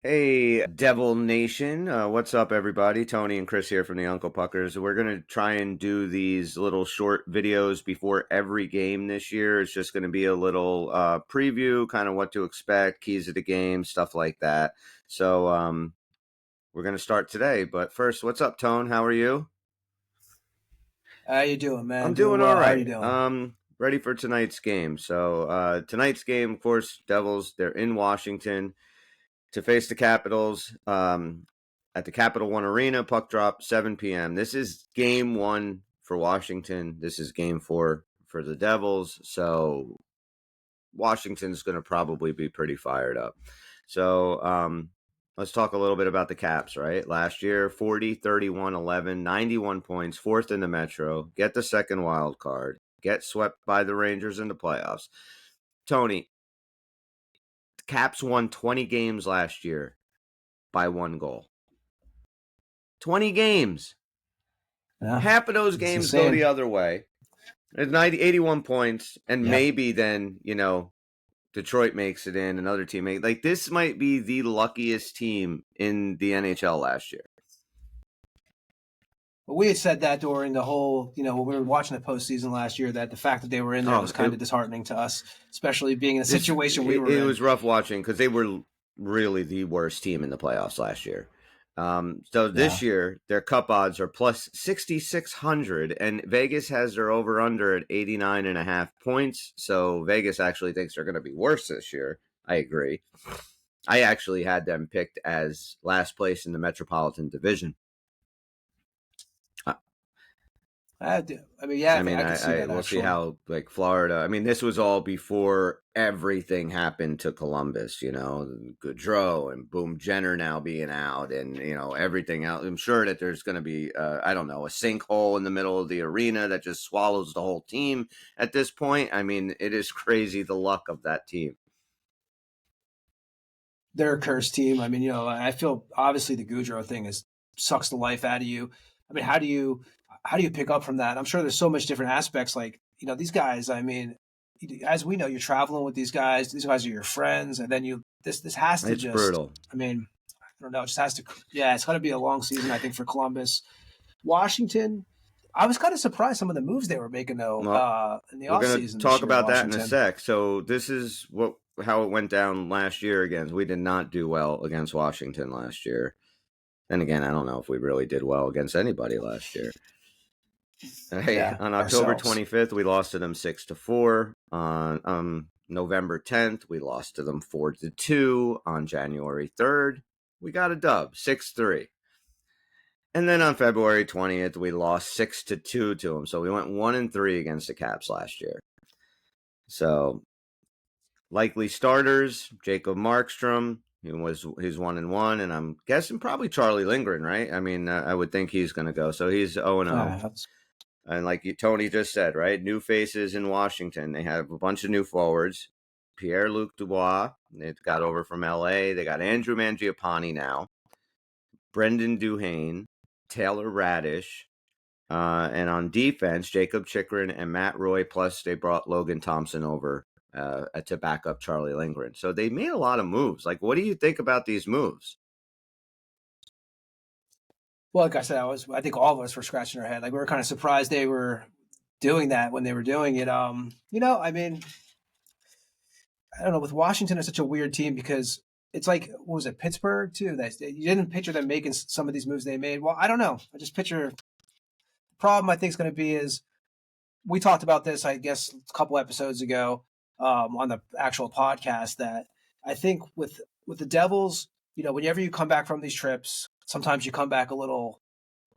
Hey, Devil Nation. What's up, everybody? Tony and Chris here from the Uncle Puckers. We're going to try and do these little short videos before every game this year. It's just going to be a little preview, kind of what to expect, keys of the game, stuff like that. So we're going to start today. But first, what's up, Tone? How are you? How you doing, man? I'm doing well. all How you right. doing? Ready for tonight's game. So tonight's game, of course, Devils, they're in Washington to face the Capitals at the Capital One Arena. Puck drop 7 p.m. This is game one for Washington. This is game four for the Devils. So Washington's going to probably be pretty fired up. So let's talk a little bit about the Caps, right? Last year, 40, 31, 11, 91 points, fourth in the Metro, get the second wild card, get swept by the Rangers in the playoffs. Tony, the Caps won 20 games last year by one goal. 20 games. Yeah, Half of those games go the other way. It's 81 points, and maybe then, Detroit makes it in, another team. Like, this might be the luckiest team in the NHL last year. Well, we had said that during the whole, when we were watching the postseason last year, that the fact that they were in there was kind of disheartening to us, especially being in the situation we were in. It was rough watching because they were really the worst team in the playoffs last year. So this year, their cup odds are plus 6,600, and Vegas has their over-under at 89.5 points. So Vegas actually thinks they're going to be worse this year. I agree. I actually had them picked as last place in the Metropolitan Division. We'll see how, like, Florida. I mean, this was all before everything happened to Columbus. Gaudreau and Boom Jenner now being out, and everything else. I'm sure that there's going to be, a sinkhole in the middle of the arena that just swallows the whole team at this point. I mean, it is crazy the luck of that team. They're a cursed team. I mean, I feel obviously the Gaudreau thing sucks the life out of you. I mean, how do you pick up from that? I'm sure there's so much different aspects. Like, these guys, I mean, as we know, you're traveling with these guys. These guys are your friends. And then this has to it's brutal. I mean, I don't know. It just has to, it's going to be a long season, I think, for Columbus. Washington, I was kind of surprised some of the moves they were making, though, in the offseason. We're going to talk about that in a sec. So this is how it went down last year again. We did not do well against Washington last year. And again, I don't know if we really did well against anybody last year. On October 25th, we lost to them 6-4. On November 10th, we lost to them 4-2. On January 3rd, we got a dub, 6-3. And then on February 20th, we lost 6-2 to them. So we went 1-3 against the Caps last year. So likely starters, Jacob Markstrom. He's 1-1, and I'm guessing probably Charlie Lindgren, right? I mean, I would think he's going to go. So he's 0-0. And like Tony just said, right? New faces in Washington. They have a bunch of new forwards. Pierre-Luc Dubois, they got over from L.A. They got Andrew Mangiapane now. Brendan Duhane, Taylor Radish. And on defense, Jacob Chychrun and Matt Roy, plus they brought Logan Thompson over to back up Charlie Lindgren. So they made a lot of moves. Like, what do you think about these moves? Well, like I said, I think all of us were scratching our head. Like, we were kind of surprised they were doing that when they were doing it. I mean, I don't know. With Washington, it's such a weird team because it's like, what was it, Pittsburgh too? That you didn't picture them making some of these moves they made. Well, I don't know. I just picture the problem I think is going to be is we talked about this, I guess, a couple episodes ago on the actual podcast that I think with the Devils, whenever you come back from these trips, sometimes you come back a little,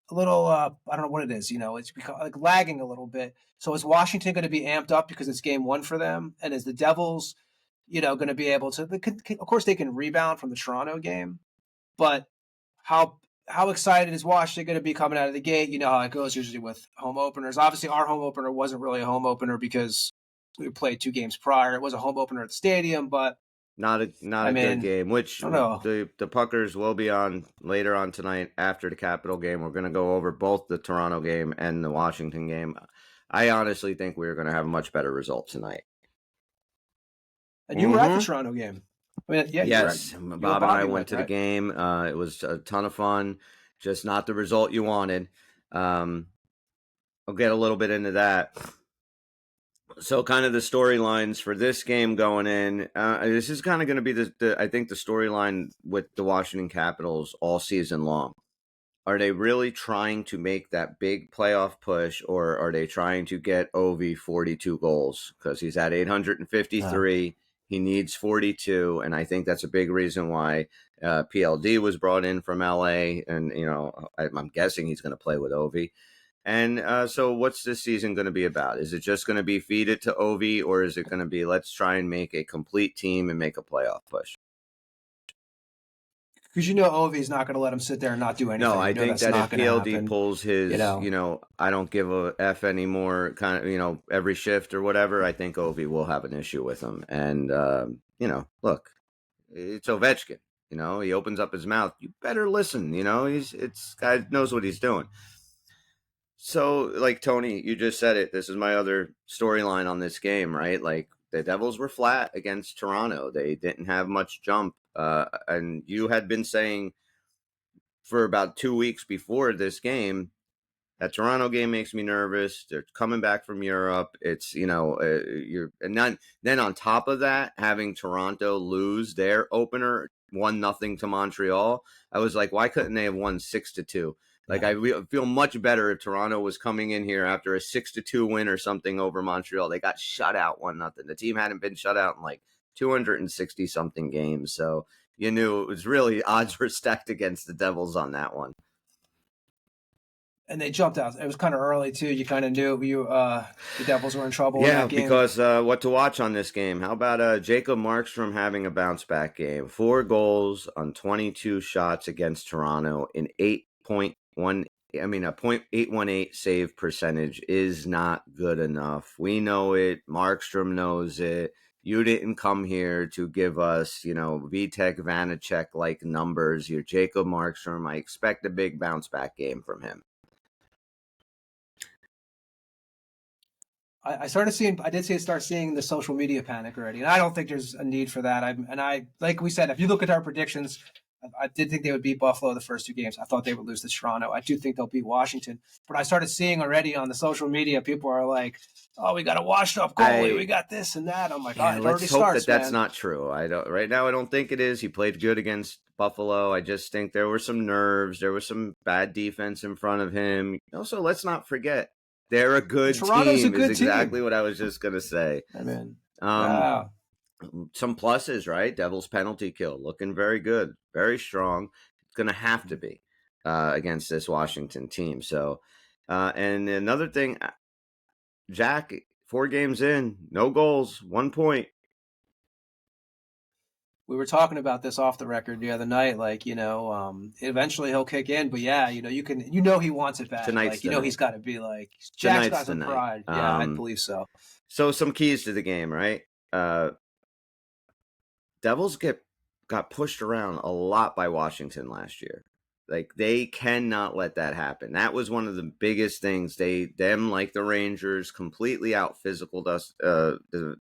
I don't know what it is, it's like lagging a little bit. So is Washington going to be amped up because it's game one for them? And is the Devils, going to be able to, of course they can rebound from the Toronto game, but how excited is Washington going to be coming out of the gate? You know how it goes usually with home openers. Obviously our home opener wasn't really a home opener because we played 2 games prior. It was a home opener at the stadium, but not a good game, which the Puckers will be on later on tonight after the Capital game. We're going to go over both the Toronto game and the Washington game. I honestly think we're going to have a much better result tonight. And you were at the Toronto game. I mean, yeah, Yes, you and Bob and I Bobby went went, to the right? game. It was a ton of fun, just not the result you wanted. Um, I'll get a little bit into that. So, kind of the storylines for this game going in. This is kind of going to be I think the storyline with the Washington Capitals all season long. Are they really trying to make that big playoff push, or are they trying to get Ovi 42 goals? Because he's at 853. He needs 42. And I think that's a big reason why PLD was brought in from LA. And, I'm guessing he's going to play with Ovi. And so, what's this season going to be about? Is it just going to be feed it to Ovi, or is it going to be let's try and make a complete team and make a playoff push? Because Ovi's not going to let him sit there and not do No, anything. I think That's that if not going to PLD happen. pulls his, You know, I don't give a F anymore, kind of, every shift or whatever, I think Ovi will have an issue with him. And, look, it's Ovechkin. He opens up his mouth. You better listen. It's guy knows what he's doing. So, like Tony, you just said it. This is my other storyline on this game, right? Like the Devils were flat against Toronto. They didn't have much jump. And you had been saying for about 2 weeks before this game, that Toronto game makes me nervous. They're coming back from Europe. It's then on top of that, having Toronto lose their opener 1-0 to Montreal. I was like, why couldn't they have won 6-2? Like, I feel much better if Toronto was coming in here after a 6-2 win or something over Montreal. They got shut out 1-0. The team hadn't been shut out in like 260 something games, so you knew it was really odds were stacked against the Devils on that one. and they jumped out. It was kind of early too. You kind of knew the Devils were in trouble in Yeah, that game. because what to watch on this game? How about Jacob Markstrom having a bounce back game? 4 goals on 22 shots against Toronto in 8.1. I mean, a .818 save percentage is not good enough. We know it. Markstrom knows it. You didn't come here to give us, Vitek Vanacek like numbers. You're Jacob Markstrom. I expect a big bounce back game from him. I did start seeing the social media panic already, and I don't think there's a need for that. I like we said, if you look at our predictions, I did think they would beat Buffalo the first 2 games. I thought they would lose to Toronto. I do think they'll beat Washington, but I started seeing already on the social media, people are like, "Oh, we got a washed up goalie, we got this and that." I'm like, yeah, it let's already hope starts, that's man. not true. I don't think it is. He played good against Buffalo. I just think there were some nerves. There was some bad defense in front of him. Also, let's not forget they're a good Toronto's team. a good Is exactly team. what I was just gonna say. I mean, Um, some pluses, right? Devil's penalty kill looking very good, very strong. It's gonna have to be against this Washington team. So, and another thing, Jack, 4 games in, no goals, 1 point. we were talking about this off the record the other night. Like, eventually he'll kick in, but yeah, he wants it bad. Tonight's like, he's got to be like, Jack's got some pride. Yeah, I believe so. So some keys to the game, right? Devils got pushed around a lot by Washington last year. Like they cannot let that happen. That was one of the biggest things. Them like the Rangers completely out physical us. The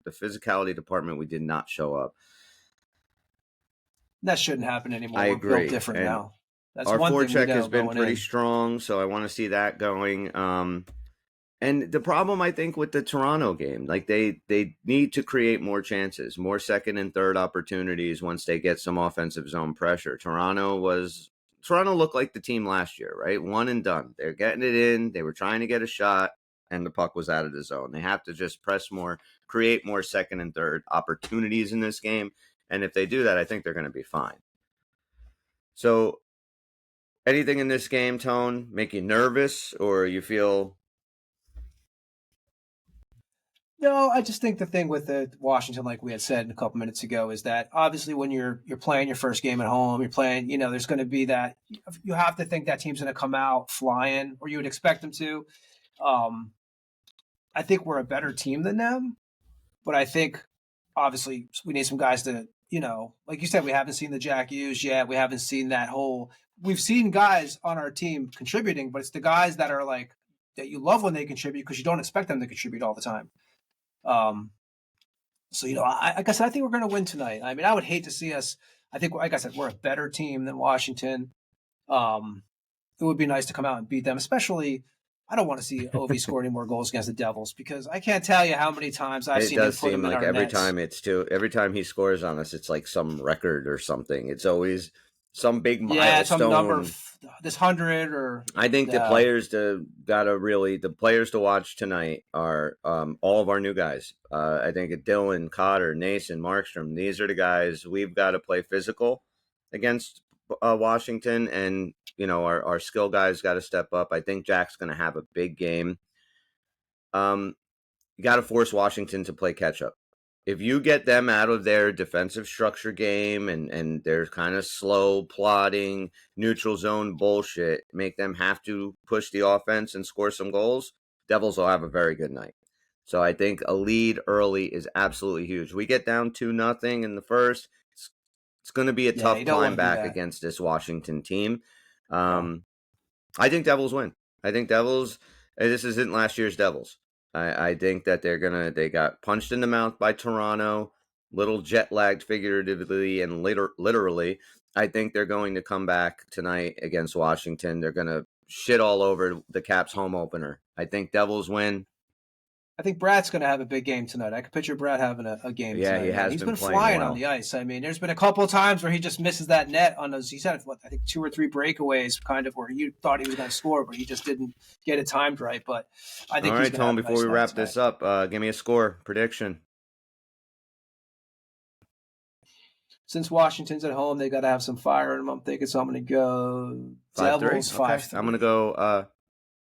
physicality department, we did not show up. That shouldn't happen anymore. I agree. We're built different and now. That's our one thing forecheck has been pretty in. strong, so I want to see that going. And the problem, I think, with the Toronto game, like they need to create more chances, more second and third opportunities once they get some offensive zone pressure. Toronto looked like the team last year, right? One and done. They're getting it in. They were trying to get a shot, and the puck was out of the zone. They have to just press more, create more second and third opportunities in this game. And if they do that, I think they're going to be fine. So anything in this game, Tone, make you nervous or you feel... No, I just think the thing with the Washington, like we had said a couple minutes ago, is that obviously when you're playing your first game at home, you're playing, there's going to be that you have to think that team's going to come out flying, or you would expect them to. I think we're a better team than them, but I think obviously we need some guys to, like you said, we haven't seen the Jack Hughes yet. We haven't seen that whole. We've seen guys on our team contributing, but it's the guys that are like that you love when they contribute because you don't expect them to contribute all the time. So, like I said, I think we're going to win tonight. I mean, I would hate to see us. I think, like I said, we're a better team than Washington. It would be nice to come out and beat them, especially. I don't want to see Ovi score any more goals against the Devils because I can't tell you how many times I've It seen him does put them seem in like our nets. every time he scores on us, it's like some record or something. It's always some big Yeah, some number, milestone. this 100 or I think the no. players the players to watch tonight are all of our new guys. I think Dylan, Cotter, Nason, Markstrom. These are the guys we've got to play physical against Washington, and our skill guys got to step up. I think Jack's going to have a big game. You got to force Washington to play catch up. If you get them out of their defensive structure game and their kind of slow plotting neutral zone bullshit, make them have to push the offense and score some goals, Devils will have a very good night. So I think a lead early is absolutely huge. We get down 2-0 in the first. It's going to be a Yeah, tough you don't climb want to do back that. against this Washington team. No. I think Devils win. I think Devils. This isn't last year's Devils. I think that they got punched in the mouth by Toronto, little jet lagged figuratively and literally. I think they're going to come back tonight against Washington. They're going to shit all over the Caps home opener. I think Devils win. I think Brad's going to have a big game tonight. I could picture Brad having a game Yeah, he tonight, man. has He's been been playing flying on well. the ice. I mean, there's been a couple of times where he just misses that net on those. He's had, I think 2 or 3 breakaways, kind of where you thought he was going to score, but he just didn't get it timed right. But I think All he's right, going to Tone, have a before nice we night wrap tonight. this up, give me a score prediction. Since Washington's at home, they got to have some fire in them. I'm thinking, so I'm going to go 5-3. Devils Okay, I'm going to 5-3. go.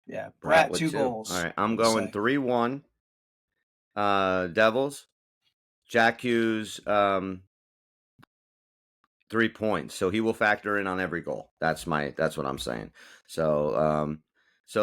Yeah, Brat Brad with 2 2. All goals. right, I'm We'll going say 3-1. Devils. Jack Hughes, 3 points, so he will factor in on every goal. That's what I'm saying. So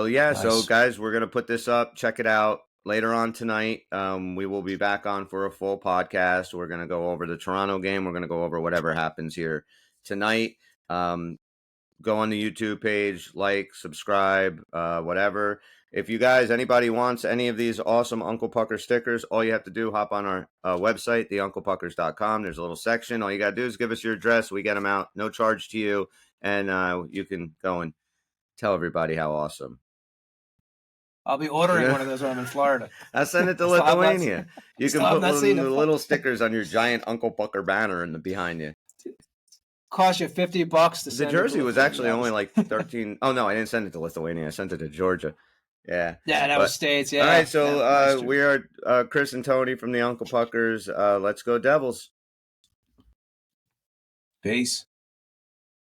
yeah. So nice. guys, we're gonna put this up. Check it out later on tonight. We will be back on for a full podcast. We're gonna go over the Toronto game. We're gonna go over whatever happens here tonight. Go on the YouTube page, like, subscribe, whatever. If you guys, anybody wants any of these awesome Uncle Pucker stickers, all you have to do, hop on our website, theunclepuckers.com. There's a little section. All you got to do is give us your address. We get them out, no charge to you. And you can go and tell everybody how awesome. I'll be ordering one of those when I'm in Florida. I'll send it to Lithuania. You can put not seen the it. little stickers on your giant Uncle Pucker banner behind you. Cost you $50 to The send jersey it to was actually only like 13. Oh, no, I didn't send it to Lithuania. I sent it to Georgia. Yeah. Yeah, that was States. Yeah. All right, so nice we are Chris and Tony from the Uncle Puckers. Let's go Devils. Peace.